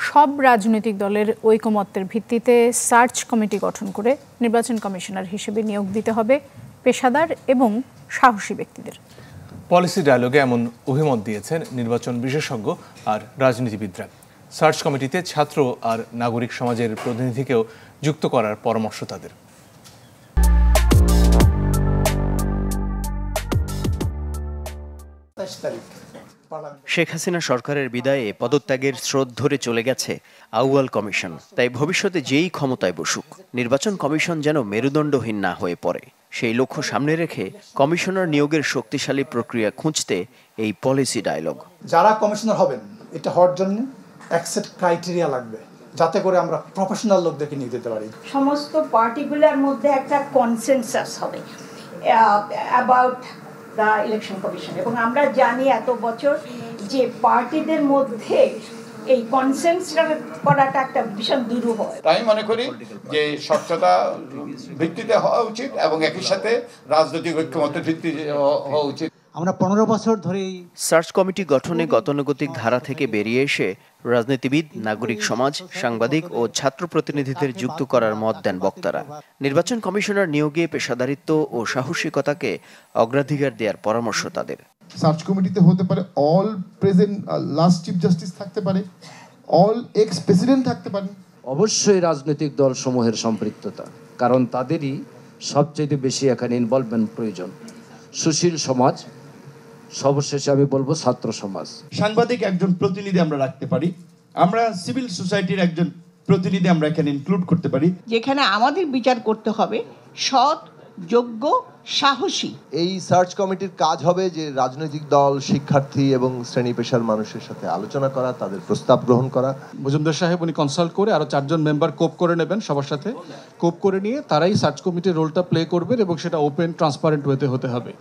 সব রাজনৈতিক দলের ঐকমত্যের ভিত্তিতে সার্চ কমিটি গঠন করে নির্বাচন কমিশনার হিসেবে নিয়োগ দিতে হবে পেশাদার এবং সাহসী ব্যক্তিদের। পলিসি ডায়ালগে এমন অভিমত দিয়েছেন নির্বাচন বিশেষজ্ঞ আর রাজনীতিবিদরা। সার্চ কমিটিতে ছাত্র আর নাগরিক সমাজের প্রতিনিধিকেও যুক্ত করার পরামর্শ তাদের। শেখ হাসিনা সরকারের বিদায়ে পদত্যাগের স্রোত ধরে চলে গেছে আউয়াল কমিশন। তাই ভবিষ্যতে যেই ক্ষমতায় বসুক, নির্বাচন কমিশন যেন মেরুদণ্ডহীন না হয়ে পড়ে, সেই লক্ষ্য সামনে রেখে কমিশনার নিয়োগের শক্তিশালী প্রক্রিয়া খুঁজতে এই পলিসি ডায়ালগ। যারা কমিশনার হবেন, এটা হওয়ার জন্য অ্যাকসেপ্ট ক্রাইটেরিয়া লাগবে, যাতে করে আমরা প্রফেশনাল লোকদেরকে নিয়ে যেতে পারি। সমস্ত পার্টিগুলার মধ্যে একটা কনসেনসাস হবে অ্যাবাউট দ্য ইলেকশন কমিশন, এবং আমরা জানি এত বছর যে পার্টিদের মধ্যে এই কনসেন্সাস করাটা একটা ভীষণ দুরূহ হয়। তাই মনে করি যে স্বচ্ছতা ভিত্তিতে হওয়া উচিত এবং একই সাথে রাজনৈতিক ঐক্যমত্যের ভিত্তিতে হওয়া উচিত। আমরা 15 বছর ধরেই সার্চ কমিটি গঠনে গতানুগতিক ধারা থেকে বেরিয়ে এসে রাজনীতিবিদ, নাগরিক সমাজ, সাংবাদিক ও ছাত্র প্রতিনিধিদের যুক্ত করার মত দেন বক্তারা। নির্বাচন কমিশনার নিয়োগে পেশাদারিত্ব ও সাহসিকতাকে অগ্রাধিকার দেওয়ার পরামর্শ তাদের। সার্চ কমিটিতে হতে পারে all present last chief justice থাকতে পারে, অল এক্স প্রেসিডেন্ট থাকতে পারে। অবশ্যই রাজনৈতিক দল সমূহের সম্পৃক্ততা, কারণ তাদেরই সবচেয়ে বেশি এখানে ইনভলভমেন্ট প্রয়োজন। সুশীল সমাজ, সর্বশেষে আমি বলবো ছাত্র সমাজ। সাংবাদিক একজন প্রতিনিধি আমরা রাখতে পারি, আমরা সিভিল সোসাইটির একজন প্রতিনিধি আমরা এখানে ইনক্লুড করতে পারি। যেখানে আমাদের বিচার করতে হবে সৎ, যোগ্য, সাহসী। এই সার্চ কমিটির কাজ হবে যে রাজনৈতিক দল, শিক্ষার্থী এবং শ্রেণী পেশার মানুষের সাথে আলোচনা করা, তাদের প্রস্তাব গ্রহণ করা। মজুমদার সাহেব উনি কনসাল্ট করে আরো 4 জন মেম্বার কোপ করে নেবেন, সবার সাথে কোপ করে নিয়ে তারাই সার্চ কমিটির রোলটা প্লে করবেন এবং সেটা ওপেন ট্রান্সপারেন্ট ওয়েতে হতে হবে।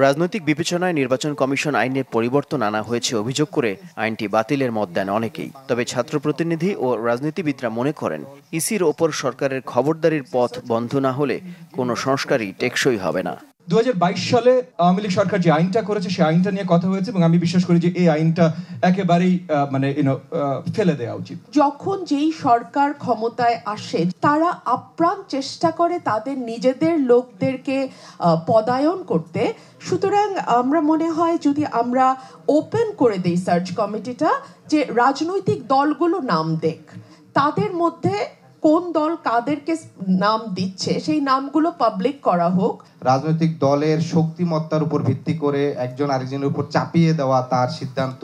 রাজনৈতিক বিবেচনায় নির্বাচন কমিশন আইনে পরিবর্তন আনা হয়েছে অভিযোগ করে আইনটি বাতিলের মত দেন অনেকেই। তবে ছাত্র প্রতিনিধি ও রাজনীতিবিদরা মনে করেন ইসির ওপর সরকারের খবরদারির পথ বন্ধ না হলে কোনো সংস্কারই টেকসই হবে না। 2022 সালে আওয়ামী লীগ সরকার যে আইনটা করেছে সেই আইনটা নিয়ে কথা হয়েছে এবং আমি বিশ্বাস করি যে এই আইনটা একেবারেই ফেলে দেওয়া উচিত। যখন যেই সরকার ক্ষমতায় আসে তারা আপ্রাণ চেষ্টা করে তাদের নিজেদের লোকদেরকে পদায়ন করতে। সুতরাং আমরা মনে হয় যদি আমরা ওপেন করে দেই সার্চ কমিটিটা, যে রাজনৈতিক দলগুলো নাম দেখ, তাদের মধ্যে কোন দল কাদেরকে নাম দিচ্ছে সেই নামগুলো পাবলিক করা হোক। রাজনৈতিক দলের শক্তিমত্তার উপর ভিত্তি করে একজন আরেকজনের উপর চাপিয়ে দেওয়া তার সিদ্ধান্ত,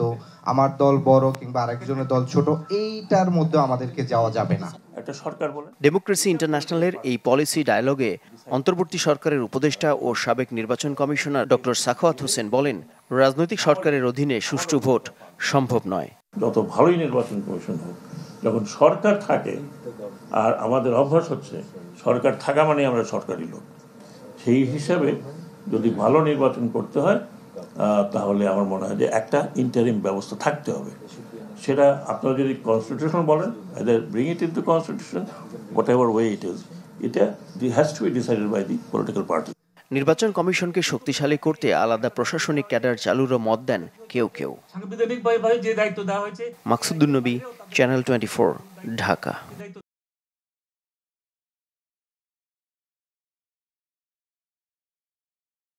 আমার দল বড় কিংবা আরেকজনের দল ছোট, এইটার মধ্যে আমাদেরকে যাওয়া যাবে না। একটা সরকার বলে ডেমোক্রেসি ইন্টারন্যাশনালের এই পলিসি ডায়ালগে অন্তর্বর্তী সরকারের উপদেষ্টা ও সাবেক নির্বাচন কমিশনার ডক্টর সাখাওয়াত হোসেন বলেন, রাজনৈতিক সরকারের অধীনে সুষ্ঠু ভোট সম্ভব নয়। যত ভালোই নির্বাচন কমিশন হোক, যখন সরকার থাকে, আর আমাদের অভ্যাস হচ্ছে সরকার থাকা মানে আমরা সরকারি লোক, সেই হিসাবে যদি ভালো নির্বাচন করতে হয় তাহলে আমার মনে হয় যে একটা ইন্টারিম ব্যবস্থা থাকতে হবে। সেটা আপনারা যদি কনস্টিটিউশন বলেন, bring it into constitution, whatever way it is, এটা has to be decided by the political party. নির্বাচন কমিশনকে শক্তিশালী করতে আলাদা প্রশাসনিক ক্যাডার চালুরও মত দেন কেউ কেউ। সাংবিধানিকভাবে যে দায়িত্ব দেওয়া হয়েছে। মাকসুদুন নবী, চ্যানেল 24, ঢাকা।